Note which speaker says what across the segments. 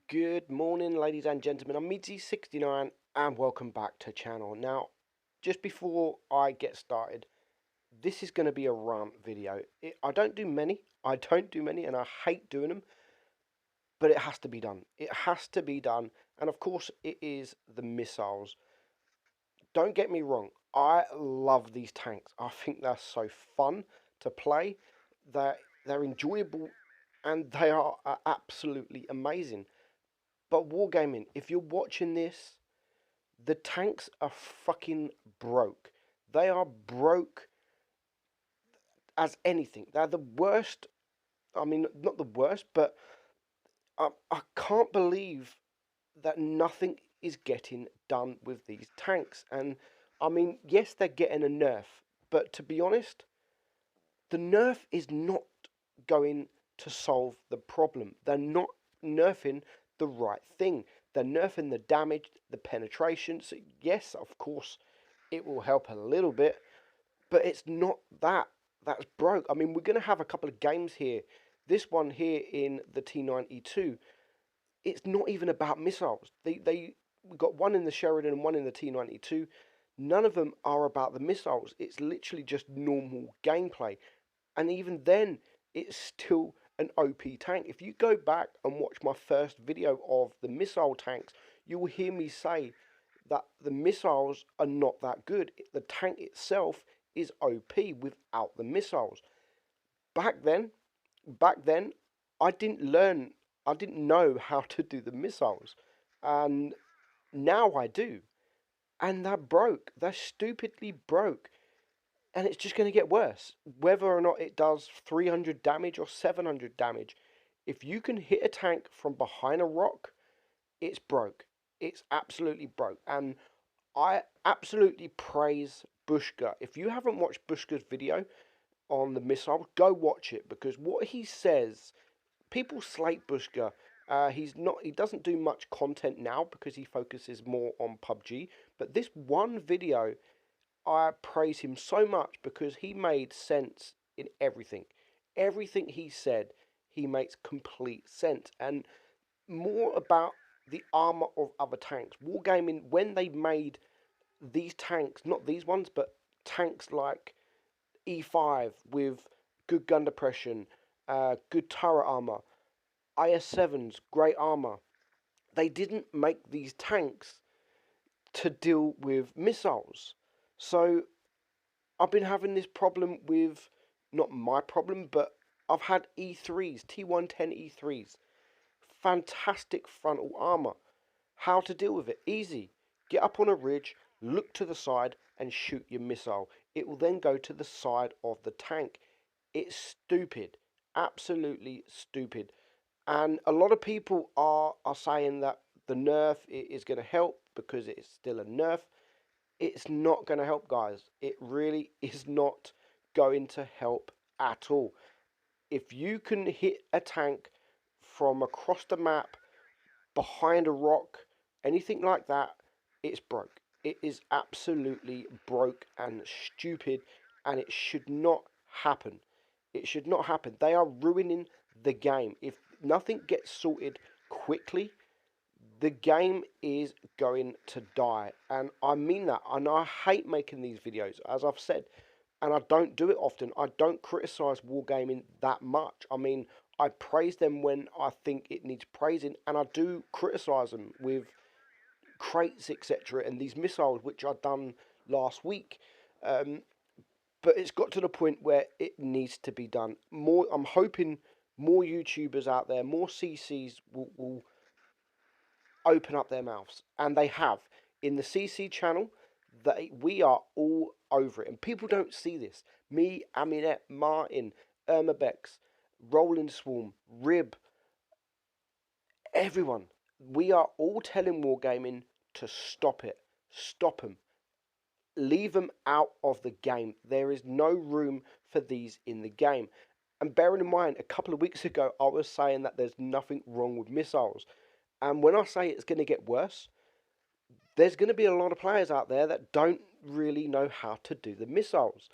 Speaker 1: Good morning, ladies and gentlemen. I'm Meadsy69 and welcome back to channel. Now, just before I get started, this is going to be a rant video. I don't do many, and I hate doing them, but it has to be done. It has to be done, and of course, it is the missiles. Don't get me wrong, I love these tanks. I think they're so fun to play. They're enjoyable, and they are absolutely amazing. But Wargaming, if you're watching this, the tanks are fucking broke. They are broke as anything. They're the worst. I mean, not the worst, but I can't believe that nothing is getting done with these tanks. And I mean, yes, they're getting a nerf, but to be honest, the nerf is not going to solve the problem. They're not nerfing the right thing. They're nerfing the damage, the penetration. So yes, of course, it will help a little bit, but it's not that. That's broke. I mean, we're going to have a couple of games here. This one here in the T92, it's not even about missiles. We got one in the Sheridan and one in the T92. None of them are about the missiles. It's literally just normal gameplay. And even then, it's still an OP tank. If you go back and watch my first video of the missile tanks, you will hear me say that the missiles are not that good. The tank itself is OP without the missiles. Back then, back then, I didn't learn, I didn't know how to do the missiles. And now I do. And they're broke. They're stupidly broke, and it's just going to get worse. Whether or not it does 300 damage or 700 damage, if you can hit a tank from behind a rock, it's broke. It's absolutely broke. And I absolutely praise Bushka. If you haven't watched Bushka's video on the missile, go watch it, because what he says, people slate Bushka. He's not. He doesn't do much content now because he focuses more on PUBG. But this one video, I praise him so much because he made sense in everything. Everything he said, he makes complete sense. And more about the armor of other tanks. Wargaming, when they made these tanks, not these ones, but tanks like E5 with good gun depression, good turret armor, IS7s, great armor, they didn't make these tanks to deal with missiles. So I've been having this problem with, not my problem, but I've had E3s, T110 E3s. Fantastic frontal armor. How to deal with it? Easy. Get up on a ridge, look to the side, and shoot your missile. It will then go to the side of the tank. It's stupid. Absolutely stupid. And a lot of people are saying that the nerf is going to help because it's still a nerf. It's not going to help, guys. It really is not going to help at all. If you can hit a tank from across the map, behind a rock, anything like that, it's broke. It is absolutely broke and stupid, and it should not happen. It should not happen. They are ruining the game. If nothing gets sorted quickly, the game is going to die. And I mean that. And I hate making these videos, as I've said. And I don't do it often. I don't criticise Wargaming that much. I mean, I praise them when I think it needs praising. And I do criticise them with crates, etc. and these missiles, which I done last week. But it's got to the point where it needs to be done. More. I'm hoping more YouTubers out there, more CCs will open up their mouths, and they have. In the CC channel, we are all over it, and people don't see this. Me, Aminette, Martin, Irma Bex, Roland Swarm, Rib, everyone, we are all telling Wargaming to stop it. Stop them. Leave them out of the game. There is no room for these in the game. And bearing in mind, a couple of weeks ago, I was saying that there's nothing wrong with missiles. And when I say it's going to get worse, there's going to be a lot of players out there that don't really know how to do the missiles.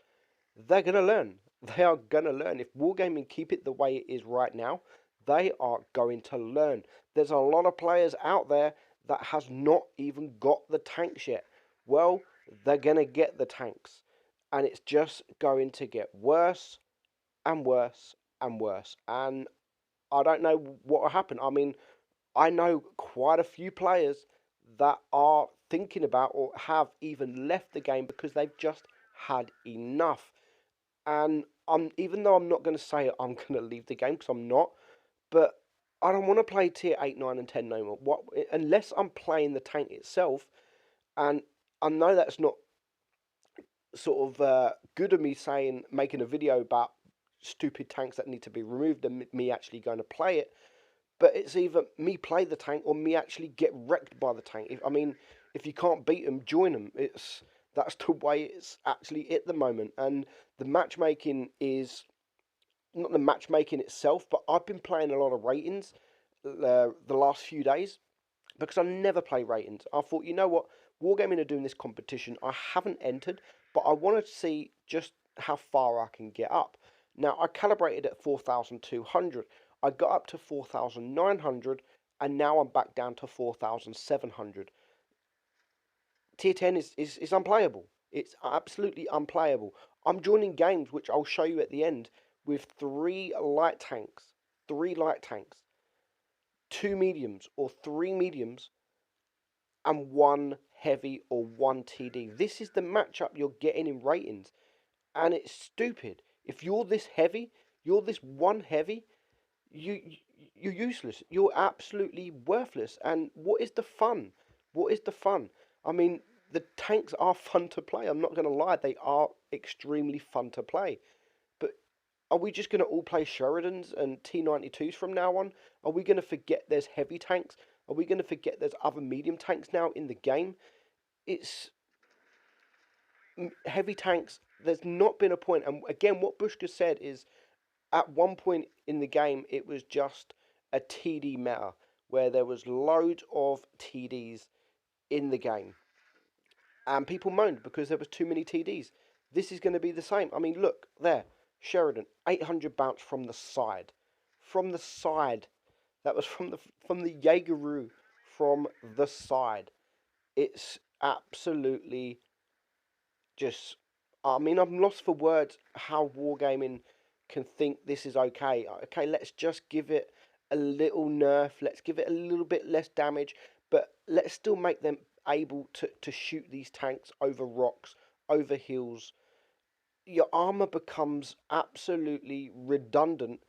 Speaker 1: They're going to learn. They are going to learn. If Wargaming keep it the way it is right now, they are going to learn. There's a lot of players out there that has not even got the tanks yet. Well, they're going to get the tanks, and it's just going to get worse and worse and worse. And I don't know what will happen. I mean, I know quite a few players that are thinking about or have even left the game because they've just had enough. And even though I'm not going to say I'm going to leave the game because I'm not, but I don't want to play tier 8, 9, and 10 no more. What unless I'm playing the tank itself, and I know that's not sort of good of me saying making a video about stupid tanks that need to be removed and me actually going to play it. But it's either me play the tank or me actually get wrecked by the tank. If you can't beat them, join them. That's the way it's actually at the moment. And the matchmaking is not the matchmaking itself, but I've been playing a lot of ratings the last few days because I never play ratings. I thought, you know what, Wargaming are doing this competition. I haven't entered, but I want to see just how far I can get up. Now, I calibrated at 4,200. I got up to 4,900, and now I'm back down to 4,700. Tier 10 is unplayable. It's absolutely unplayable. I'm joining games, which I'll show you at the end, with three light tanks, two mediums, or three mediums, and one heavy or one TD. This is the matchup you're getting in ratings, and it's stupid. If you're this heavy, you're this one heavy, you you're useless. You're absolutely worthless. And what is the fun? What is the fun? I mean, the tanks are fun to play. I'm not going to lie; they are extremely fun to play. But are we just going to all play Sheridans and T92s from now on? Are we going to forget there's heavy tanks? Are we going to forget there's other medium tanks now in the game? It's heavy tanks. There's not been a point, and again, what Bushka said is at one point in the game, it was just a TD meta where there was loads of TDs in the game, and people moaned because there was too many TDs. This is going to be the same. I mean, look there, Sheridan, 800 bounce from the side. That was from the Jaegeru from the side. It's absolutely just. I mean, I'm lost for words how Wargaming can think this is okay. Okay, let's just give it a little nerf. Let's give it a little bit less damage, but let's still make them able to shoot these tanks over rocks, over hills. Your armor becomes absolutely redundant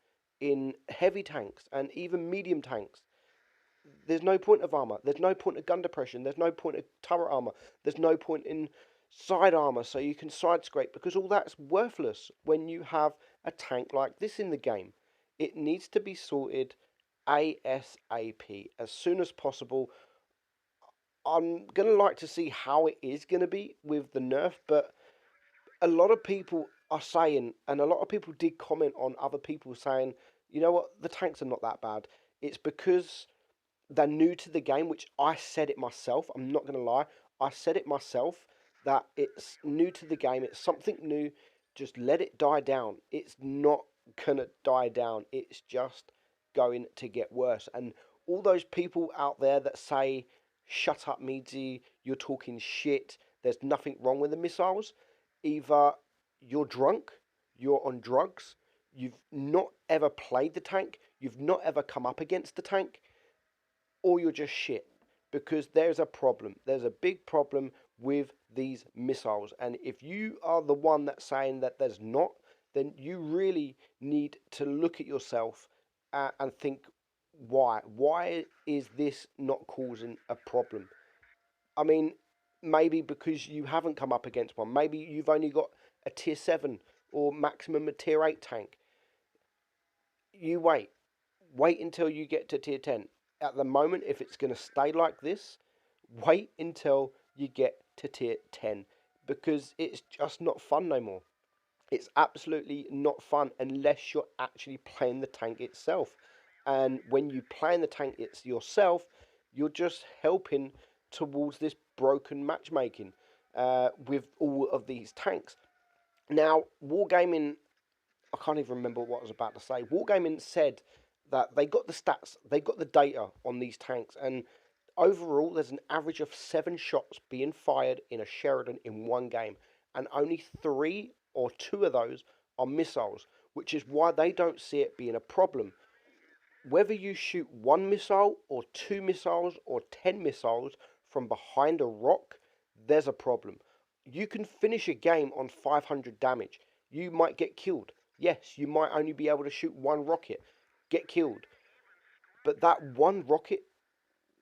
Speaker 1: in heavy tanks and even medium tanks. There's no point of armor. There's no point of gun depression. There's no point of turret armor. There's no point in side armor so you can side scrape because all that's worthless when you have a tank like this in the game. It needs to be sorted ASAP as soon as possible. I'm gonna like to see how it is gonna be with the nerf, but a lot of people are saying, and a lot of people did comment on other people saying, you know what, the tanks are not that bad. It's because they're new to the game, which I said it myself. I'm not going to lie. I said it myself that it's new to the game. It's something new. Just let it die down. It's not going to die down. It's just going to get worse. And all those people out there that say, shut up, Meadsy, you're talking shit, there's nothing wrong with the missiles, either you're drunk, you're on drugs, you've not ever played the tank, you've not ever come up against the tank, or you're just shit because there's a problem. There's a big problem with these missiles. And if you are the one that's saying that there's not, then you really need to look at yourself and think, why? Why is this not causing a problem? I mean, maybe because you haven't come up against one. Maybe you've only got a tier 7 or maximum a tier 8 tank. You wait. Wait until you get to tier 10. At the moment, if it's going to stay like this, wait until you get to tier 10 because it's just not fun no more. It's absolutely not fun unless you're actually playing the tank itself. And when you play in the tank it's yourself, you're just helping towards this broken matchmaking with all of these tanks. Now, Wargaming, I can't even remember what I was about to say. Wargaming said that they got the stats, they got the data on these tanks, and overall there's an average of 7 shots being fired in a Sheridan in one game, and only 3 or 2 of those are missiles, which is why they don't see it being a problem. Whether you shoot 1 missile or 2 missiles or 10 missiles from behind a rock, there's a problem. You can finish a game on 500 damage. You might get killed. Yes, you might only be able to shoot 1 rocket, get killed. But that 1 rocket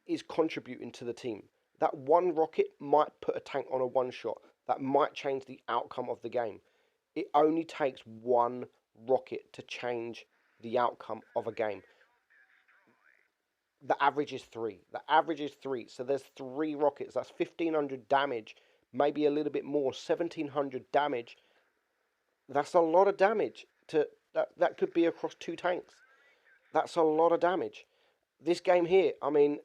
Speaker 1: is contributing to the team. That 1 rocket might put a tank on a 1 shot. That might change the outcome of the game. It only takes 1 rocket to change the outcome of a game. The average is 3. The average is 3. So there's 3 rockets. That's 1,500 damage, maybe a little bit more. 1,700 damage. That's a lot of damage. That could be across 2 tanks. That's a lot of damage. This game here, I mean,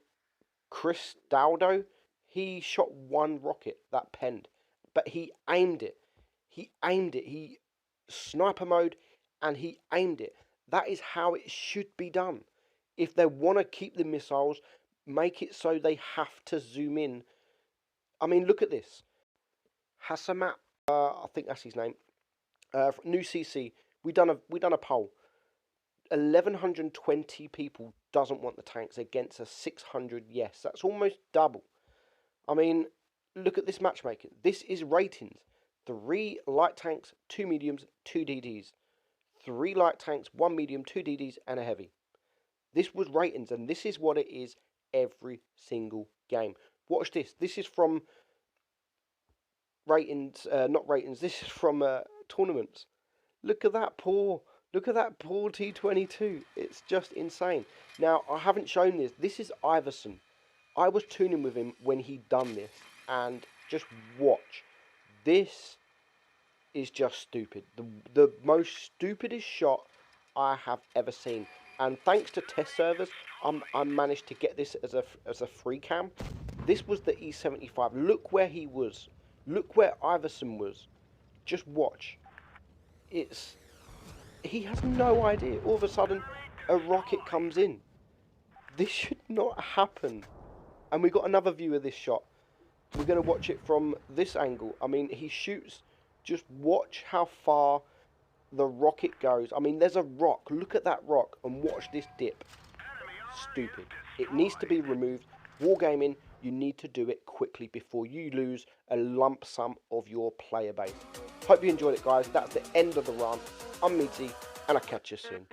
Speaker 1: Chris Daldo, he shot 1 rocket that penned, but he aimed it. He aimed it. He sniper mode, and he aimed it. That is how it should be done. If they want to keep the missiles, make it so they have to zoom in. I mean, look at this. Hasamat, I think that's his name. New CC. We done a poll. 1,120 people doesn't want the tanks against a 600 yes. That's almost double. I mean, look at this matchmaking. This is ratings. 3 light tanks, 2 mediums, 2 DDs. 3 light tanks, 1 medium, 2 DDs, and a heavy. This was ratings, and this is what it is every single game. Watch this. This is from ratings, not ratings. This is from tournaments. Look at that poor T22. It's just insane. Now, I haven't shown this. This is Iverson. I was tuning with him when he done this, and just watch. This is just stupid. The most stupidest shot I have ever seen. And thanks to test servers, I managed to get this as a free cam. This was the E75. Look where he was. Look where Iverson was. Just watch. He has no idea. All of a sudden, a rocket comes in. This should not happen. And we got another view of this shot. We're going to watch it from this angle. I mean, he shoots. Just watch how far the rocket goes. I mean, there's a rock. Look at that rock and watch this dip. Stupid. It needs to be removed. Wargaming, you need to do it quickly before you lose a lump sum of your player base. Hope you enjoyed it, guys. That's the end of the rant. I'm Meadsy, and I'll catch you soon.